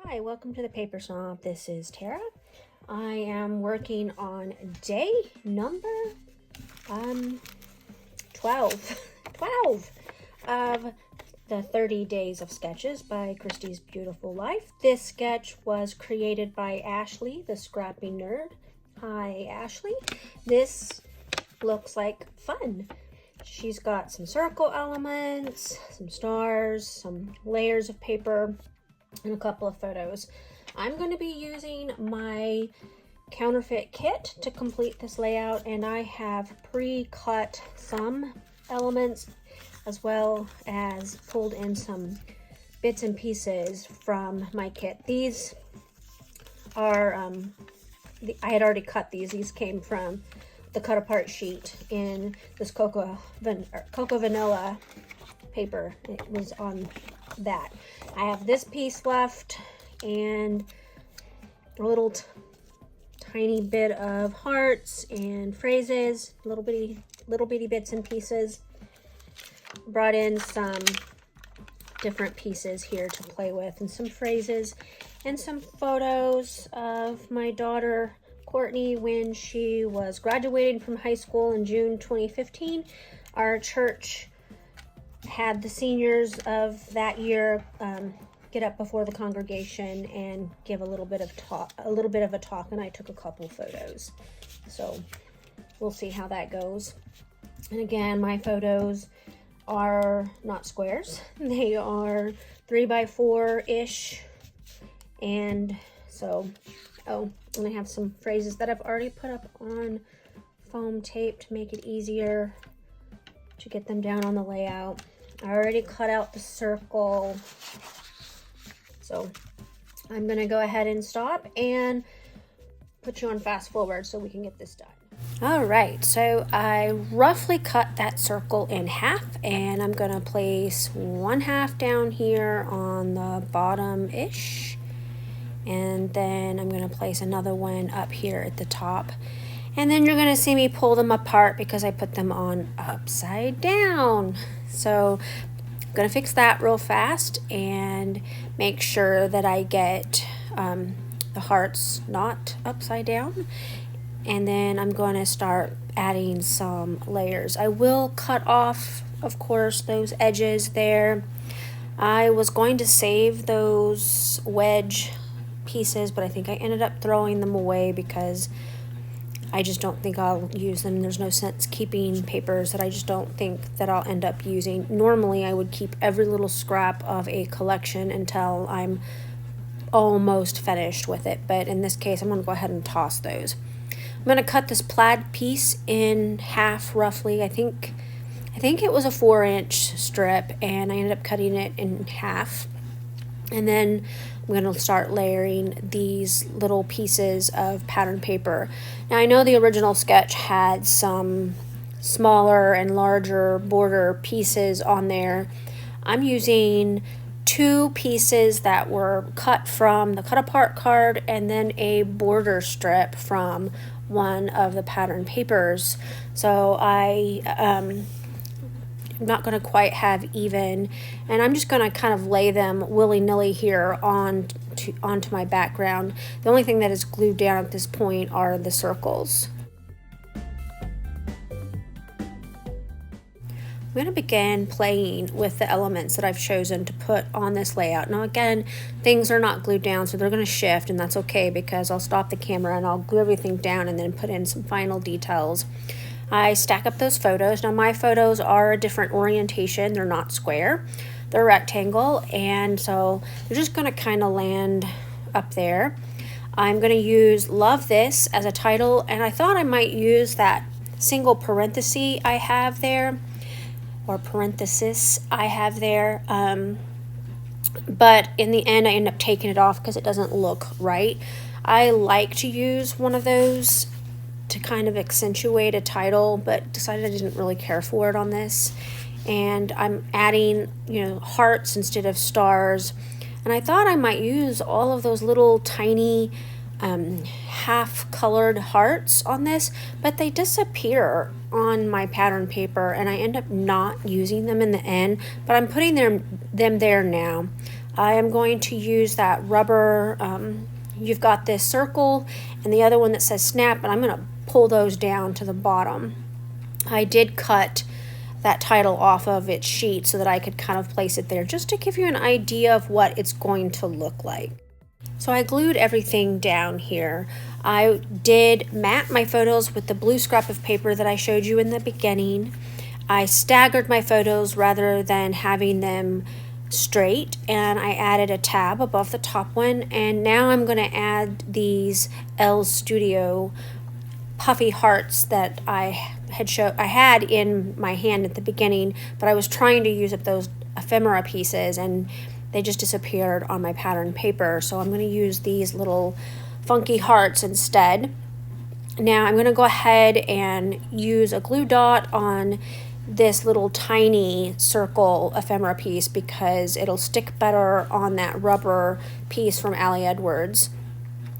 Hi, welcome to the Paper Snob. This is Tara. I am working on day number 12 of the 30 Days of Sketches by Christy's Beautiful Life. This sketch was created by Ashley, the scrappy nerd. Hi, Ashley. This looks like fun. She's got some circle elements, some stars, some layers of paper, and a couple of photos. I'm going to be using my counterfeit kit to complete this layout, and I have pre-cut some elements as well as pulled in some bits and pieces from my kit. These are I had already cut these. These came from the cut apart sheet in this cocoa vanilla paper. It was on that. I have this piece left and a little tiny bit of hearts and phrases, little bitty bits and pieces. Brought in some different pieces here to play with, and some phrases and some photos of my daughter Courtney when she was graduating from high school in June 2015. Our church had the seniors of that year get up before the congregation and give a little bit of a talk, and I took a couple photos. So we'll see how that goes. And again, my photos are not squares. They are 3x4-ish. And so, and I have some phrases that I've already put up on foam tape to make it easier to get them down on the layout. I already cut out the circle. So I'm gonna go ahead and stop and put you on fast forward so we can get this done. All right, so I roughly cut that circle in half, and I'm gonna place one half down here on the bottom-ish, and then I'm gonna place another one up here at the top. And then you're gonna see me pull them apart because I put them on upside down. So I'm gonna fix that real fast and make sure that I get the hearts not upside down. And then I'm going to start adding some layers. I will cut off, of course, those edges there. I was going to save those wedge pieces, but I think I ended up throwing them away because I just don't think I'll use them. There's no sense keeping papers that I just don't think that I'll end up using. Normally, I would keep every little scrap of a collection until I'm almost finished with it. But in this case, I'm going to go ahead and toss those. I'm going to cut this plaid piece in half roughly. I think it was a 4-inch strip, and I ended up cutting it in half. And then I'm going to start layering these little pieces of pattern paper. Now, I know the original sketch had some smaller and larger border pieces on there. I'm using 2 pieces that were cut from the cut apart card, and then a border strip from one of the pattern papers. So I'm not going to quite have even, and I'm just going to kind of lay them willy-nilly here onto my background. The only thing that is glued down at this point are the circles. I'm going to begin playing with the elements that I've chosen to put on this layout. Now again, things are not glued down, so they're going to shift, and that's okay because I'll stop the camera and I'll glue everything down and then put in some final details. I stack up those photos. Now my photos are a different orientation. They're not square, they're rectangle, and so they're just going to kind of land up there. I'm going to use "Love This" as a title, and I thought I might use that single parenthesis I have there, or parenthesis I have there, but in the end I end up taking it off because it doesn't look right. I like to use one of those to kind of accentuate a title, but decided I didn't really care for it on this. And I'm adding, hearts instead of stars. And I thought I might use all of those little tiny half-colored hearts on this, but they disappear on my pattern paper, and I end up not using them in the end, but I'm putting them there now. I am going to use that rubber, you've got this circle and the other one that says snap, and I'm going to pull those down to the bottom. I did cut that title off of its sheet so that I could kind of place it there just to give you an idea of what it's going to look like. So I glued everything down here. I did mat my photos with the blue scrap of paper that I showed you in the beginning. I staggered my photos rather than having them straight, and I added a tab above the top one, and now I'm going to add these Elle Studio puffy hearts that I had in my hand at the beginning, but I was trying to use up those ephemera pieces and they just disappeared on my pattern paper, so I'm going to use these little funky hearts instead. Now I'm going to go ahead and use a glue dot on this little tiny circle ephemera piece because it'll stick better on that rubber piece from Ali Edwards.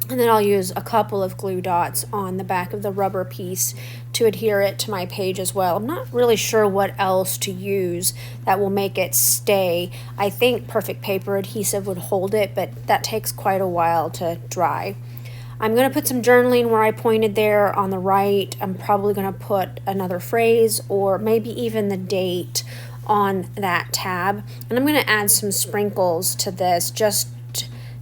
And then I'll use a couple of glue dots on the back of the rubber piece to adhere it to my page as well. I'm not really sure what else to use that will make it stay. I think perfect paper adhesive would hold it, but that takes quite a while to dry. I'm going to put some journaling where I pointed there on the right. I'm probably going to put another phrase or maybe even the date on that tab. And I'm going to add some sprinkles to this just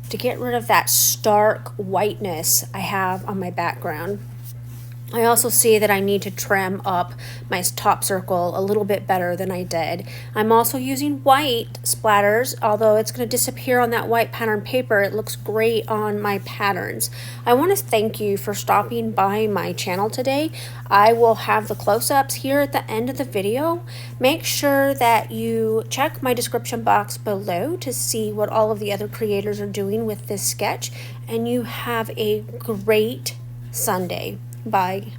to get rid of that stark whiteness I have on my background. I also see that I need to trim up my top circle a little bit better than I did. I'm also using white splatters, although it's going to disappear on that white pattern paper. It looks great on my patterns. I want to thank you for stopping by my channel today. I will have the close-ups here at the end of the video. Make sure that you check my description box below to see what all of the other creators are doing with this sketch, and you have a great Sunday. Bye.